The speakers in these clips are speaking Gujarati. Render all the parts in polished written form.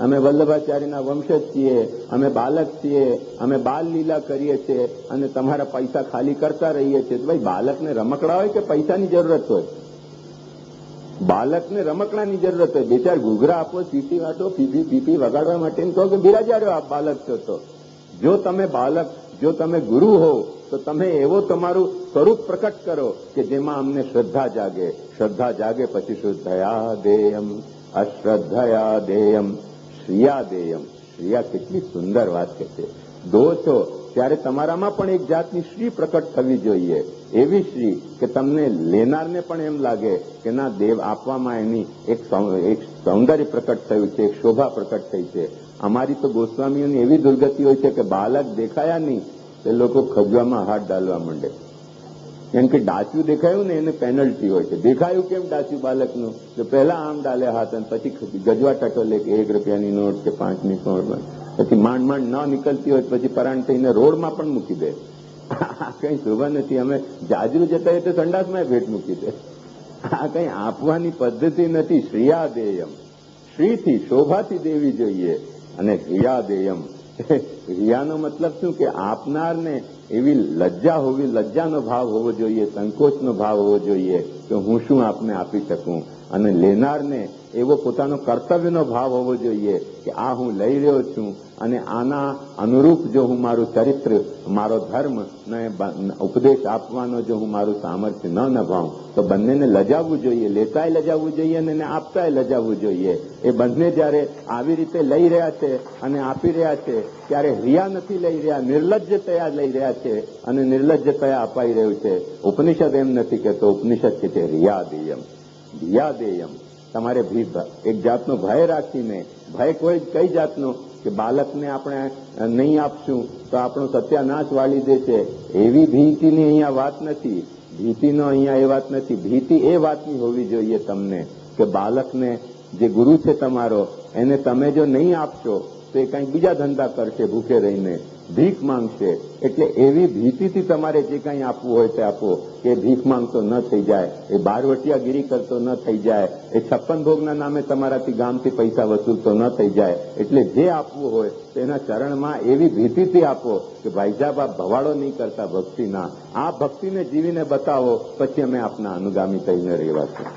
અમે વલ્લભાચાર્યના વંશજ છીએ, અમે બાલક છીએ, અમે બાલ લીલા કરીએ છીએ અને તમારા પૈસા ખાલી કરતા રહીએ છીએ. ભાઈ, બાલકને રમકડા હોય કે પૈસાની જરૂરત હોય? બાલકને રમકડાની જરૂરત હોય. બે ચાર ઘૂઘરા આપો, સીટી વાટો, પીપી પીપી વગાડવા માટે કહો કે બિરાજા રહ્યો આપ બાલક છો. તો જો તમે બાલક, જો તમે ગુરુ હો તો તમે એવો તમારું સ્વરૂપ પ્રકટ કરો કે જેમાં અમને શ્રદ્ધા જાગે. શ્રદ્ધા જાગે પછી શુદ્ધયા દેયમ અશ્રદ્ધયા દેયમ શ્રિયા દેયમ. શ્રિયા કેટલી સુંદર વાત કહે છે. દો છો ત્યારે તમારામાં પણ એક જાતની શ્રી પ્રકટ થવી જોઈએ. એવી શ્રી કે તમને લેનારને પણ એમ લાગે કે ના, દેવ આપવામાં એની એક સૌંદર્ય પ્રકટ થયું છે, એક શોભા પ્રકટ થઈ છે. અમારી તો ગોસ્વામીઓની એવી દુર્ગતિ હોય છે કે બાલક દેખાયા નહીં તે લોકો ખજવામાં હાથ ડાલવા માંડે. કેમ કે ડાચું દેખાયું ને એને પેનલ્ટી હોય છે. દેખાયું કેમ ડાચું બાલકનું? તો પહેલા આમ ડાલે હાથ અને પછી ગજવા ટટોલે કે 1 રૂપિયાની નોટ કે 5ની નોટ. પછી માંડ માંડ ન નીકળતી હોય પછી પરાણ થઈને રોડમાં પણ મૂકી દે. આ કઈ શોભા નથી. અમે જાજરૂ જતા હોય તો સંડાસમાં ભેટ મૂકી દે. આ કઈ આપવાની પદ્ધતિ નથી. શ્રિયા દેયમ, શ્રીથી શોભાથી દેવી જોઈએ. અને હિયા દેયમ, હિયાનો મતલબ શું કે આપનારને એવી લજ્જા હોવી, લજ્જાનો ભાવ હોવો જોઈએ, સંકોચનો ભાવ હોવો જોઈએ કે હું શું આપને આપી શકું. અને લેનારને એવો પોતાનો કર્તવ્યનો ભાવ હોવો જોઈએ કે આ હું લઈ રહ્યો છું અને આના અનુરૂપ જો હું મારું ચરિત્ર, મારો ધર્મ ને ઉપદેશ આપવાનો જો હું મારું સામર્થ્ય ન નભાવું તો બંનેને લજાવવું જોઈએ. લેતાય લજાવવું જોઈએ અને આપતાય લજાવવું જોઈએ. એ બંને જયારે આવી રીતે લઈ રહ્યા છે અને આપી રહ્યા છે ત્યારે રિયા નથી લઈ રહ્યા, નિર્લજ્જતયા લઈ રહ્યા છે અને નિર્લજ્જતયા અપાઈ રહ્યું છે. ઉપનિષદ એમ નથી કહેતો. ઉપનિષદ કે છે રિયા દેયમ, રિયા દેયમ. તમારે એક જાતનો ભય રાખીને, ભય કઈ જાતનો કે બાલકને આપણે નહીં આપશું તો આપણો સત્યાનાશ વાળી દેશે, એવી ભીતિની અહીંયા વાત નથી. ભીતિનો અહીંયા એ વાત નથી. ભીતિ એ વાતની હોવી જોઈએ તમને કે બાલકને જે ગુરુ છે તમારો એને તમે જો નહીં આપશો તો એ કંઈક બીજા ધંધા કરશે, ભૂખે રહીને ભીખ માંગશે. એટલે એવી ભીતિથી તમારે જે કંઈ આપવું હોય તે આપો કે ભીખ માંગતો ન થઈ જાય, એ બારવટિયાગીરી કરતો ન થઈ જાય, એ 56 ભોગના નામે તમારાથી ગામથી પૈસા વસૂલતો ન થઈ જાય. એટલે જે આપવું હોય તેના ચરણમાં એવી ભીતિથી આપો કે ભાઈ સાહેબ આપ ભવાડો નહીં કરતા ભક્તિના, આ ભક્તિને જીવીને બતાવો, પછી અમે આપના અનુગામી થઈને રહેવાશું.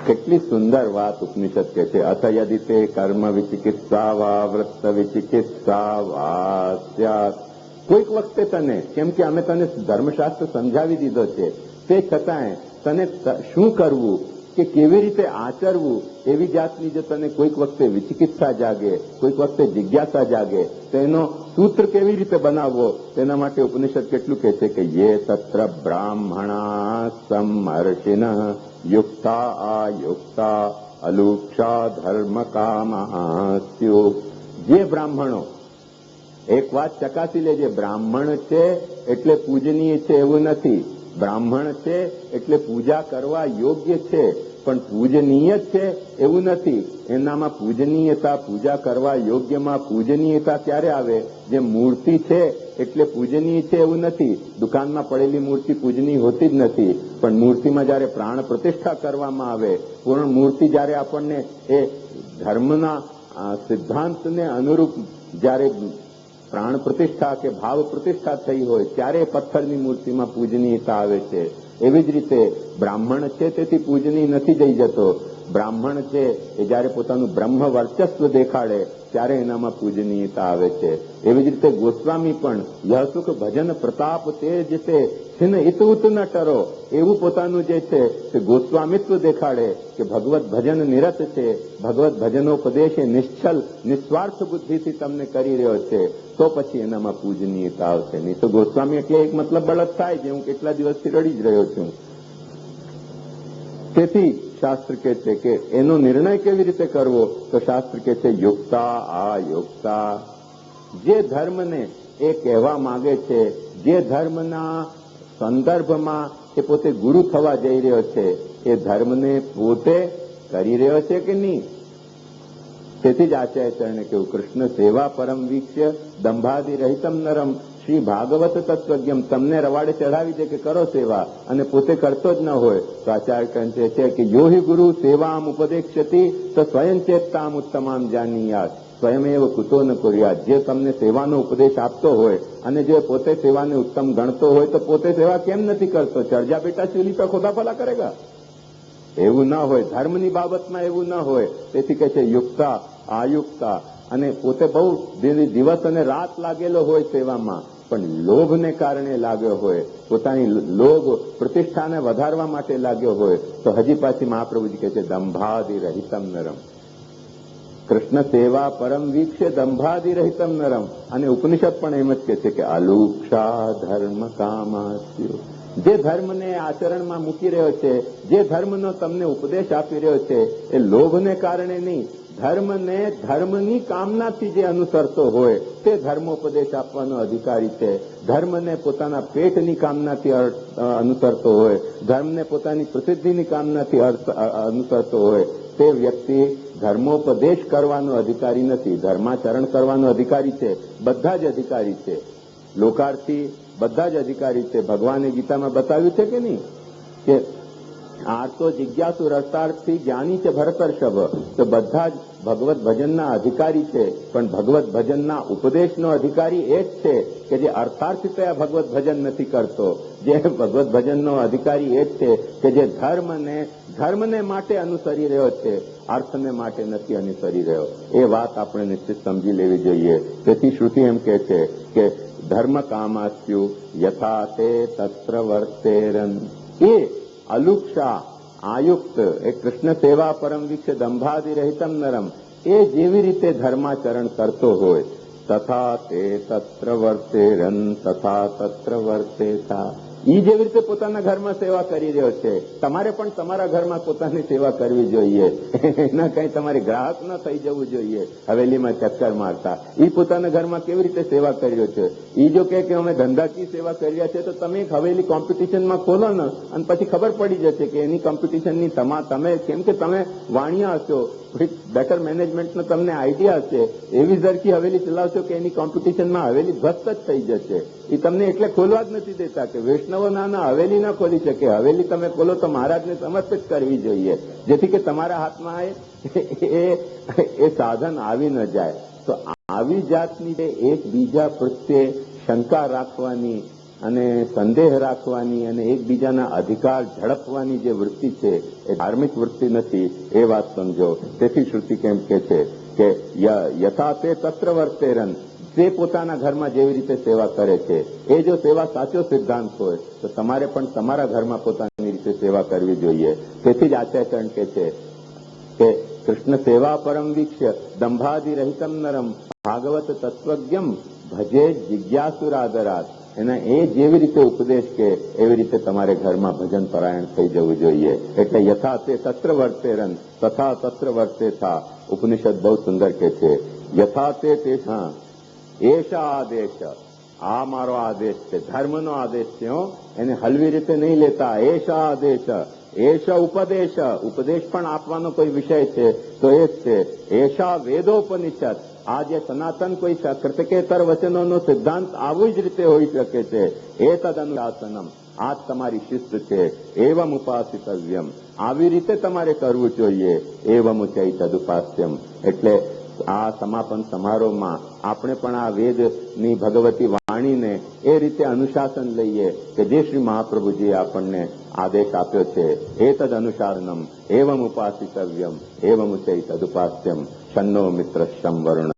કેટલી સુંદર વાત ઉપનિષદ કહે છે. અથ યદિ તે કર્મ વિચિકિત્સા વા વૃત્ત વિચિકિત્સા વા સ્યાત. કોઈક વખતે તને, કેમ કે અમે તને ધર્મશાસ્ત્ર સમજાવી દીધો છે, તે છતાંય તને શું કરવું કે કેવી રીતે આચરવું એવી જાતની જો તને કોઈક વખતે વિચિકિત્સા જાગે, કોઈક વખતે જિજ્ઞાસા જાગે તો એનો સૂત્ર કેવી રીતે બનાવવો તેના માટે ઉપનિષદ કેટલું કહે છે કે યે તત્ર બ્રાહ્મણા સમર્ષિન યુક્તા આયુક્તા અલુક્ષા ધર્મ કામા સ્યુ. જે બ્રાહ્મણો, એક વાત ચકાસી લેજે, બ્રાહ્મણ છે એટલે પૂજનીય છે એવું નથી. બ્રાહ્મણ છે એટલે પૂજા કરવા યોગ્ય છે પણ પૂજનીય છે એવું નથી. એનામાં પૂજનીયતા, પૂજા કરવા યોગ્યમાં પૂજનીયતા ક્યારે આવે? જે મૂર્તિ છે એટલે પૂજનીય છે એવું નથી. દુકાનમાં પડેલી મૂર્તિ પૂજનીય હોતી જ નથી. પણ મૂર્તિમાં જયારે પ્રાણ પ્રતિષ્ઠા કરવામાં આવે, પૂર્ણ મૂર્તિ જયારે આપણને એ ધર્મના સિદ્ધાંતને અનુરૂપ જયારે પ્રાણ પ્રતિષ્ઠા કે ભાવ પ્રતિષ્ઠા થઈ હોય ત્યારે પથ્થરની મૂર્તિમાં પૂજનીયતા આવે છે. એવી જ રીતે બ્રાહ્મણ છે તેથી પૂજનીય નથી જઈ જતો. બ્રાહ્મણ છે એ જયારે પોતાનું બ્રહ્મ વર્ચસ્વ દેખાડે ત્યારે એનામાં પૂજનીયતા આવે છે. એવી જ રીતે ગોસ્વામી પણ યહ સુખ ભજન પ્રતાપ તેજ છે છિન્ન ઇત ઉત ન ટરો, એવું પોતાનું જે છે તે ગોસ્વામિત્વ દેખાડે કે ભગવત ભજન નિરત છે, ભગવત ભજનોપદેશ એ નિશ્ચલ નિસ્વાર્થ બુદ્ધિથી તમને કરી રહ્યો છે, તો પછી એનામાં પૂજનીયતા આવશે. નહીં તો ગોસ્વામી એટલે એક મતલબ બળદ થાય જે હું કેટલા દિવસથી રડી જ રહ્યો છું. તેથી શાસ્ત્ર કહે છે કે એનો નિર્ણય કેવી રીતે કરવો? તો શાસ્ત્ર કહે છે યુક્તા આયુક્તા. જે ધર્મને એ કહેવા માંગે છે, જે ધર્મના સંદર્ભમાં એ પોતે ગુરુ થવા જઈ રહ્યો છે, એ ધર્મને પોતે કરી રહ્યો છે કે નહીં? તેથી જ આચાર્યચરણે કહ્યું કૃષ્ણ સેવા પરમ વીક્ષ્ય દંભાદિ રહિતમ નરમ શ્રી ભાગવત તત્વજ્ઞમ તમને રવાડે ચડાવી દે કે કરો સેવા અને પોતે કરતો જ ન હોય તો આચાર્ય કહે છે કે યો હિ ગુરુ સેવામ ઉપદેક્ષ્યતિ તો સ્વયં ચેતતામ ઉત્તમામ જાનીયાત સ્વયમેવ કુતો ન કુર્યાત. જે તમને સેવાનો ઉપદેશ આપતો હોય અને જે પોતે સેવાને ઉત્તમ ગણતો હોય તો પોતે સેવા કેમ નથી કરતો? ચર્જા બેટા ચૂલી પર ખોદા ભલા કરેગા. એવું ન હોય, ધર્મની બાબતમાં એવું ન હોય. તેથી કહે છે યુક્તા આયુક્તા, અને પોતે બહુ દિવસ અને રાત લાગેલો હોય સેવામાં, પણ લોભને કારણે લાગ્યો હોય, પોતાની લોભ પ્રતિષ્ઠાને વધારવા માટે લાગ્યો હોય તો હજી પાછી મહાપ્રભુજી કહે છે દંભાદિ રહિતમ નરમ. કૃષ્ણ સેવા પરમ વીક્ષે દંભાદિ રહિતમ નરમ. અને ઉપનિષદ પણ એમ જ કહે છે કે અલુક્ષા ધર્મ કામાસ્યુ. જે ધર્મને આચરણમાં મૂકી રહ્યો છે, જે ધર્મનો તમને ઉપદેશ આપી રહ્યો છે, એ લોભને કારણે નહીં, ધર્મને ધર્મની કામનાથી જે અનુસરતો હોય તે ધર્મોપદેશ આપવાનો અધિકારી છે. ધર્મને પોતાના પેટની કામનાથી અનુસરતો હોય, ધર્મને પોતાની પ્રસિદ્ધિની કામનાથી અનુસરતો હોય તે વ્યક્તિ ધર્મોપદેશ કરવાનો અધિકારી નથી. ધર્માચરણ કરવાનો અધિકારી છે, બધા જ અધિકારી છે. લોકાર્થી બધા જ અધિકારી છે. ભગવાને ગીતામાં બતાવ્યું છે કે નહીં કે આર્તો જિજ્ઞાસુ રસાર્થી જ્ઞાની છે ભરતર્ષભ. તો બધા જ ભગવત ભજનના અધિકારી છે, પણ ભગવત ભજનના ઉપદેશનો અધિકારી એ જ છે કે જે અર્થાર્થિતયા ભગવત ભજન નથી કરતો. જે ભગવત ભજનનો અધિકારી એ જ છે કે જે ધર્મને માટે અનુસરી રહ્યો છે, અર્થને માટે નથી અનુસરી રહ્યો. એ વાત આપણે નિશ્ચિત સમજી લેવી જોઈએ. તેથી શ્રુતિ એમ કહે છે કે ધર્મ કામાસ્યુ યથા તે તત્ર વર્તેરન. એ અલુક્ષા આયુક્ત, એ કૃષ્ણ સેવા પરમ વીક્ષ દંભાદિ રહિતમ નરમ, એ જેવી રીતે ધર્માચરણ કરતો હોય તથા તે તત્ર વર્તેરન તથા તત્ર વર્તેતા. એ જેવી રીતે પોતાના ઘરમાં સેવા કરી રહ્યો છે, તમારે પણ તમારા ઘરમાં પોતાની સેવા કરવી જોઈએ. એના કઈ તમારે ગ્રાહક ન થઈ જવું જોઈએ હવેલીમાં ચક્કર મારતા. એ પોતાના ઘરમાં કેવી રીતે સેવા કરી રહ્યો છે? એ જો કે અમે ધંધાકીય સેવા કરી રહ્યા છે તો તમે એક હવેલી કોમ્પિટિશનમાં ખોલો ને, અને પછી ખબર પડી જશે કે એની કોમ્પિટિશનની તમે કેમ કે તમે વાણિયા હશો, બેટર મેનેજમેન્ટનો તમને આઈડિયા હશે, એવી ઝરખી હવેલી ચલાવશો કે એની કોમ્પિટિશનમાં હવેલી ધ્વસ્ત જ થઈ જશે. એ તમને એટલે ખોલવા જ નથી દેતા કે વૈષ્ણવો ના હવેલી ના ખોલી શકે. હવેલી તમે ખોલો તો મહારાજને સમર્પિત કરવી જોઈએ, જેથી કે તમારા હાથમાં એ સાધન આવી ન જાય. તો આવી જાતની એકબીજા પ્રત્યે શંકા રાખવાની અને સંદેહ રાખવાની અને એકબીજાના અધિકાર ઝડપવાની જે વૃત્તિ છે એ ધાર્મિક વૃત્તિ નથી, એ વાત સમજો. તેથી શ્રુતિ કેમ કે છે કે યથા તે તત્ર વર્તેરન. તે પોતાના ઘરમાં જેવી રીતે સેવા કરે છે, એ જો સેવા સાચો સિદ્ધાંત હોય તો તમારે પણ તમારા ઘરમાં પોતાની રીતે સેવા કરવી જોઈએ. તેથી જ આચાર્ય કહે છે કે કૃષ્ણ સેવા પરમ વીક્ષ્ય દંભાદિ રહિતમ નરમ ભાગવત તત્વજ્ઞમ ભજે જિજ્ઞાસુરાદરાત. એના એ જેવી રીતે ઉપદેશ કે એવી રીતે તમારે ઘરમાં ભજન પરાયણ થઈ જવું જોઈએ. એટલે યથા તે તત્ર વર્તેરન તથા તત્ર વર્તેથા. ઉપનિષદ બહુ સુંદર કે છે યથા તે તેષા એશા આદેશ. આ મારો આદેશ છે, ધર્મનો આદેશ છે. એને હલવી રીતે નહીં લેતા. એશા આદેશ એશ ઉપદેશ. ઉપદેશ પણ આપવાનો કોઈ વિષય છે તો એ જ છે. એશા વેદોપનિષદ. આ જે સનાતન કોઈ કૃતકેતર વચનોનો સિદ્ધાંત આવું જ રીતે હોઈ શકે છે. એ તદ અનુશાસનમ. આ તમારી શિસ્ત છે. એવમ ઉપાસિતવ્યમ. આવી રીતે તમારે કરવું જોઈએ. એવમ ઉચૈ તદુપાસ્યમ. એટલે આ સમાપન સમારોહમાં આપણે પણ આ વેદની ભગવતી વાણીને એ રીતે અનુશાસન લઈએ કે જે શ્રી મહાપ્રભુજીએ આપણને આદેશ આપ્યો છે. એ તદ અનુશાસનમ એવમ ઉપાસિતવ્યમ એવમ ઉચૈ તદુપાસ્યમ. શન્નો મિત્ર શમ વરુણ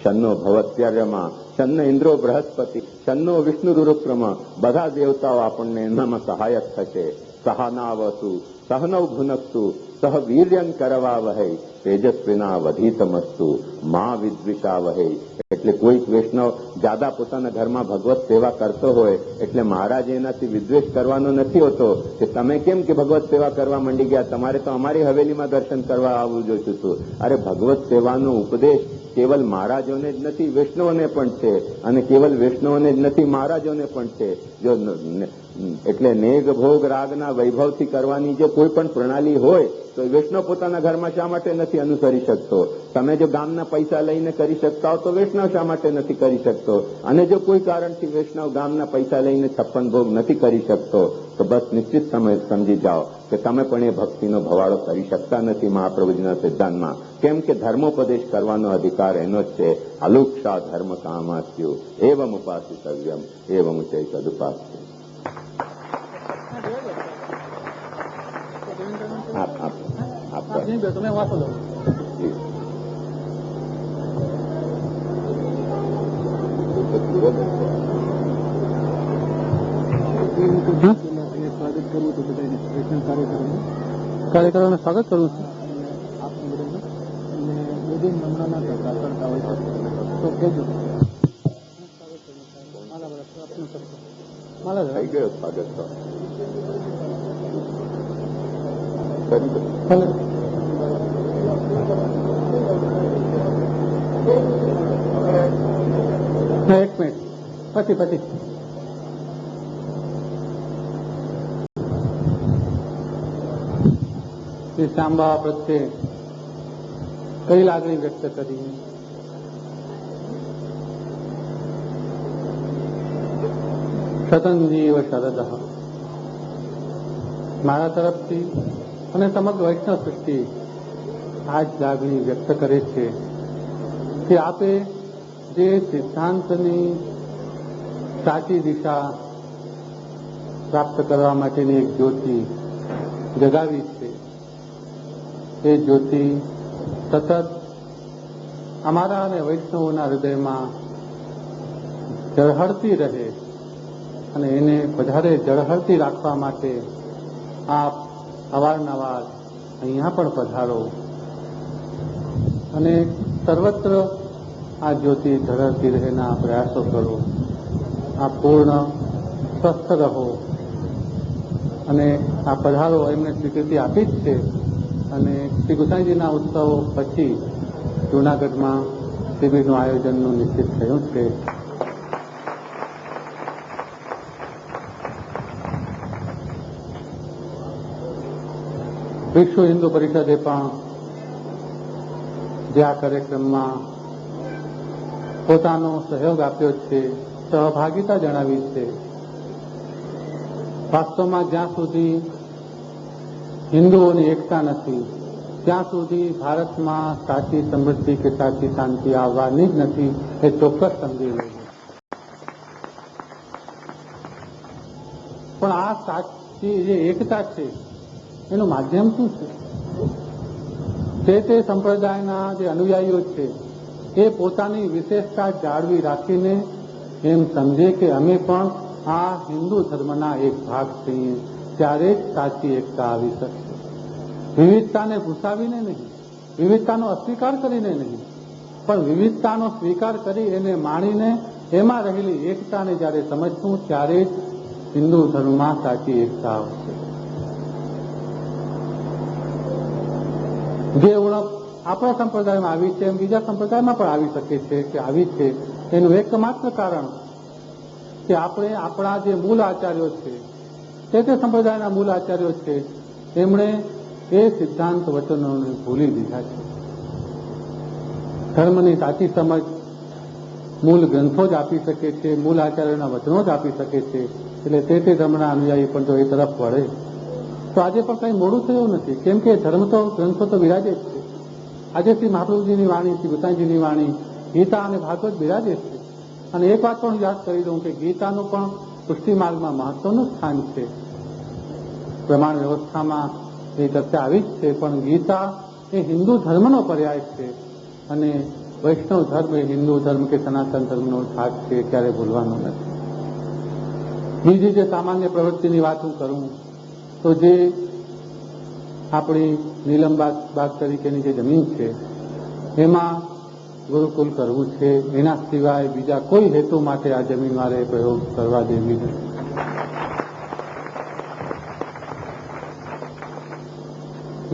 શન્નો ભવત્યર્યમા શન્ન ઇન્દ્રો બૃહસ્પતિ શન્નો વિષ્ણુરુક્રમ. બધા દેવતાઓ આપણને એનામાં સહાયક થશે. સહાનાવસુ સહનૌ ભુનક્તુ સહ વીર્યં કરવાવહૈ તેજસ્વીના વધીતમસ્તુ મા વિદ્વિષાવહૈ. એટલે કોઈક વૈષ્ણવ જ્યાદા પોતાના ઘરમાં ભગવત સેવા કરતો હોય એટલે મહારાજ એનાથી વિદ્વેષ કરવાનો નથી હોતો કે તમે કેમ કે ભગવત સેવા કરવા માંડી ગયા, તમારે તો અમારી હવેલીમાં દર્શન કરવા આવવું જોઈતું હતું. અરે ભગવત સેવાનો ઉપદેશ કેવલ મહારાજોને જ નથી, વૈષ્ણવોને પણ છે, અને કેવલ વૈષ્ણવોને જ નથી, મહારાજોને પણ છે. જો એટલે નેગ ભોગ રાગના વૈભવથી કરવાની જો કોઈ પણ પ્રણાલી હોય તો વૈષ્ણવ પોતાના ઘરમાં શા માટે નથી અનુસરી શકતો? તમે જો ગામના પૈસા લઈને કરી શકતા હો તો વૈષ્ણવ શા માટે નથી કરી શકતો? અને જો કોઈ કારણથી વૈષ્ણવ ગામના પૈસા લઈને 56 ભોગ નથી કરી શકતો તો બસ નિશ્ચિત સમજી જાઓ કે તમે પણ એ ભક્તિનો ભવાડો કરી શકતા નથી મહાપ્રભુજીના સિદ્ધાંતમાં. કેમ કે ધર્મોપદેશ કરવાનો અધિકાર એનો જ છે. અલુક્ષા ધર્મ કામાસ્યુ એવમ ઉપાસિતવ્યમ એવમ ચૈ સદુપાસ્ય. તમે વાંચો લો. સ્વાગત કરવું હતું બધાને, વૈષ્ણવ કાર્યકરોને સ્વાગત કરવું છે. આપણે બધાને બધી હમણાં કરતા હોય તો કહેજો. થઈ ગયો સ્વાગત તો. એક મિનિટ પછી શ્યામબાવા પ્રત્યે કઈ લાગણી વ્યક્ત કરી? સતંજીવ શરદ મારા તરફથી અને સમગ્ર વૈષ્ણવ સૃષ્ટિ આ જ લાગણી વ્યક્ત કરે છે કે આપે જે સિદ્ધાંતની સાચી દિશા પ્રાપ્ત કરવા માટેની એક જ્યોતિ જગાવી છે, એ જ્યોતિ સતત અમારા અને વૈષ્ણવોના હૃદયમાં ઝળહળતી રહે અને એને વધારે ઝળહળતી રાખવા માટે આપ અવારનવાર અહીંયા પણ પધારો અને સર્વત્ર આ જ્યોતિ ઝળહળતી રહેના પ્રયાસો કરો. આપ પૂર્ણ સ્વસ્થ રહો અને આ પધારો એમને સ્વીકૃતિ આપી જ છે. અને શ્રી ગુસાઈજીના ઉત્સવો પછી જૂનાગઢમાં શિબિરનું આયોજનનું નિશ્ચિત થયું છે. વિશ્વ હિન્દુ પરિષદે પણ જે આ કાર્યક્રમમાં પોતાનો સહયોગ આપ્યો છે, સહભાગિતા જણાવી છે. વાસ્તવમાં જ્યાં સુધી હિન્દુઓની એકતા નથી ત્યાં સુધી ભારતમાં સાચી સમૃદ્ધિ કે સાચી શાંતિ આવવાની જ નથી, એ ચોક્કસ સમજી લેવું. પણ આ સાચી જે એકતા છે એનું માધ્યમ શું છે? તે સંપ્રદાયના જે અનુયાયીઓ છે એ પોતાની વિશેષતા જાળવી રાખીને એમ સમજે કે અમે પણ આ હિન્દુ ધર્મના એક ભાગ છીએ, ત્યારે જ સાચી એકતા આવી શકશે. વિવિધતાને ભૂસાવીને નહીં, વિવિધતાનો અસ્વીકાર કરીને નહીં, પણ વિવિધતાનો સ્વીકાર કરી એને માણીને એમાં રહેલી એકતાને જ્યારે સમજશું ત્યારે જ હિન્દુ ધર્મમાં સાચી એકતા આવશે. જે ઉણપ આપણા સંપ્રદાયમાં આવી છે એમ બીજા સંપ્રદાયમાં પણ આવી શકે છે કે આવી છે. એનું એકમાત્ર કારણ કે આપણે આપણા જે મૂળ આચાર્યો છે તે સંપ્રદાયના મૂળ આચાર્યો છે એમણે એ સિદ્ધાંત વચનોને ભૂલી દીધા છે. ધર્મની સાચી સમજ મૂળ ગ્રંથો જ આપી શકે છે, મૂળ આચાર્યોના વચનો જ આપી શકે છે. એટલે તે ધર્મના અનુયાયી પણ જો એ તરફ વળે તો આજે પણ કંઈ મોડું થયું નથી. કેમ કે ધર્મ તો ગ્રંથો તો બિરાજે જ છે. આજે શ્રી મહાપ્રભુજીની વાણી, શ્રી ગુસાઈજીની વાણી, ગીતા અને ભાગવત બિરાજે છે. અને એક વાત પણ યાદ કરી દઉં કે ગીતાનું પણ પુષ્ટિ માર્ગમાં મહત્વનું સ્થાન છે. પ્રમાણ વ્યવસ્થામાં એ ચર્ચા આવી જ છે, પણ ગીતા એ હિન્દુ ધર્મનો પર્યાય છે અને વૈષ્ણવ ધર્મ એ હિન્દુ ધર્મ કે સનાતન ધર્મનો ભાગ છે, ક્યારે ભૂલવાનો નથી. બીજી જે સામાન્ય પ્રવૃત્તિની વાત હું કરું તો જે આપણી નીલમબાગ તરીકેની જે જમીન છે એમાં ગુરુકુલ કરવું છે, એના સિવાય બીજા કોઈ હેતુ માટે આ જમીન મારે પ્રયોગ કરવા દેવી નથી.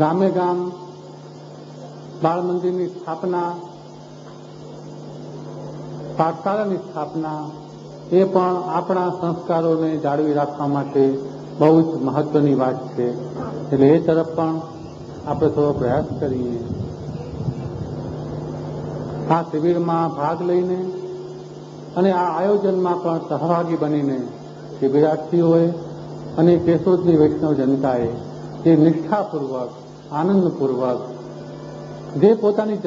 ગામે ગામ બાળ મંદિરની સ્થાપના, પાઠશાળાની સ્થાપના એ પણ આપણા સંસ્કારોને જાળવી રાખવા માટે બહુ જ મહત્વની વાત છે. એટલે એ તરફ પણ આપણે થોડો પ્રયાસ કરીએ. આ શિબિરમાં ભાગ લઈને અને આ આયોજનમાં પણ સહભાગી બનીને શિબિરાર્થીઓએ અને કેશોદની વૈષ્ણવ જનતાએ જે નિષ્ઠાપૂર્વક આનંદપૂર્વક જે પોતાની